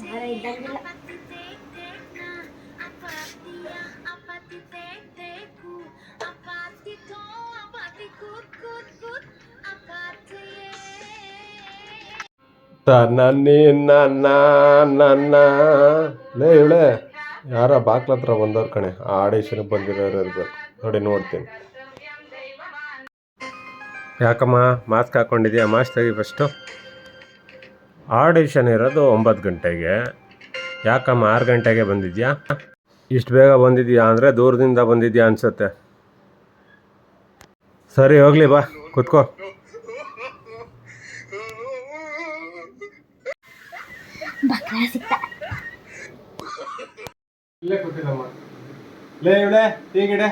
ಯಾರ ಇದ್ದಂಗಿಲ್ಲ. ನನ್ನ ನನ್ನ ಲೇ ಇವಳೆ ಯಾರ ಬಾಕ್ಲ ಹತ್ರ ಬಂದವ್ರ ಕಣೆ, ಆಡಿಷನ್ಗೆ ಬಂದಿರೋರು ಇರ್ಬೇಕು ನೋಡಿ, ನೋಡ್ತೀನಿ. ಯಾಕಮ್ಮ ಮಾಸ್ಕ್ ಹಾಕ್ಕೊಂಡಿದ್ಯಾ? ಮಾಸ್ಕ್ ತೆಗಿ ಫಸ್ಟು. ಆಡಿಷನ್ ಇರೋದು 9 ಗಂಟೆಗೆ, ಯಾಕಮ್ಮ 6 ಗಂಟೆಗೆ ಬಂದಿದ್ಯಾ? ಇಷ್ಟು ಬೇಗ ಬಂದಿದ್ಯಾ ಅಂದರೆ ದೂರದಿಂದ ಬಂದಿದ್ಯಾ ಅನ್ಸುತ್ತೆ. ಸರಿ ಹೋಗ್ಲಿ ಬಾ, ಕುತ್ಕೋ. ಇಲ್ಲೇ ಕೂತಿಲ್ಲಮ್ಮ. ಲೇ ಇವಳೆ ಟೀ ಗಿಡೆ.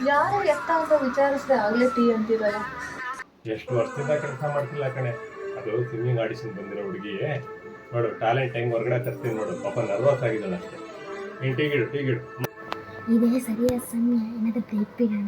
ಯಾರು ಎತ್ತ ಅಂತ ವಿಚಾರಿಸಿದೆ ಆಗ್ಲೇ ಟೀ ಅಂತಿರಲ್ಲ. ಎಷ್ಟು ವರ್ಷದಿಂದ ಕೆಲಸ ಮಾಡ್ತಿಲ್ಲ ಕಣೆ. ಅದು ಸ್ವಿಮ್ಮಿಂಗ್ ಆಡಿಷನ್ ಬಂದಿರೋ ಹುಡುಗಿ ನೋಡು, ಟ್ಯಾಲೆಂಟ್ ಹೆಂಗ್ ಹೊರಗಡೆ ತರ್ತೀನಿ ನೋಡು. ಪಾಪ ನರ್ವಸ್ ಆಗಿದ್ದಾಳೆ ಅಷ್ಟೇ. ನೀನು ಟೀ ಗಿಡು. ಇದೇ ಸರಿಯಾದ ಸಮಯ, ಏನಾದರೂ ಬ್ರೇಕ್ ಬಿಡೋಣ.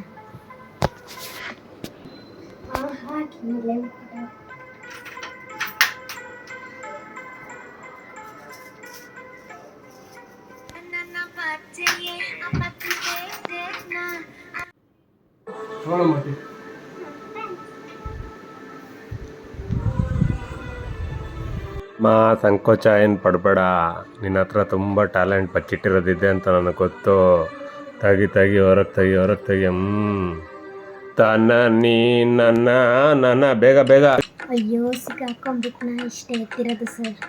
ಮಾ ಸಂಕೋಚ ಏನು ಪಡಬೇಡ, ನಿನ್ನ ಹತ್ರ ತುಂಬ ಟ್ಯಾಲೆಂಟ್ ಬಚ್ಚಿಟ್ಟಿರೋದಿದೆ ಅಂತ ನನಗೆ ಗೊತ್ತು. ತೆಗಿ ಹೊರಗೆ ತೆಗಿ. ತನ್ನ ನೀ ನನ್ನ ಬೇಗ. ಅಯ್ಯೋ ಸಿಕ್ಕಾಕೊಂಡ್ಬಿಟ್ನಾ, ಇಷ್ಟೇ ಎತ್ತಿರೋದು ಸರ್.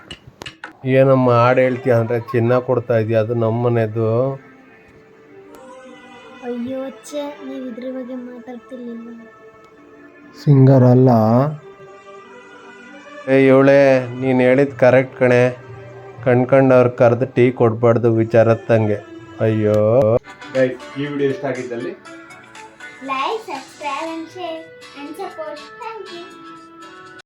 ಏನಮ್ಮ ಹಾಡು ಹೇಳ್ತೀಯ ಅಂದರೆ ಚಿನ್ನ ಕೊಡ್ತಾ ಇದೆಯಾ? ಅದು ನಮ್ಮನೆದು. ಅಯ್ಯೋ ಛೇ, ನೀವು ಇದ್ರ ಬಗ್ಗೆ ಮಾತಾಡ್ತಿರ್ಲಿಲ್ವ? ಸಿಂಗರ್ ಅಲ್ಲ ಇವಳೆ, ನೀನು ಹೇಳಿದ ಕರೆಕ್ಟ್ ಕಣೆ. ಕಣ್ಕಂಡವ್ರು ಕರೆದು ಟೀ ಕೊಡಬಾರ್ದು ವಿಚಾರತ್ತಂಗೆ. ಅಯ್ಯೋ, ಈ ವಿಡಿಯೋ ಇಷ್ಟ ಆಗಿದ್ದಲ್ಲಿ like, subscribe and share and support. Thank you.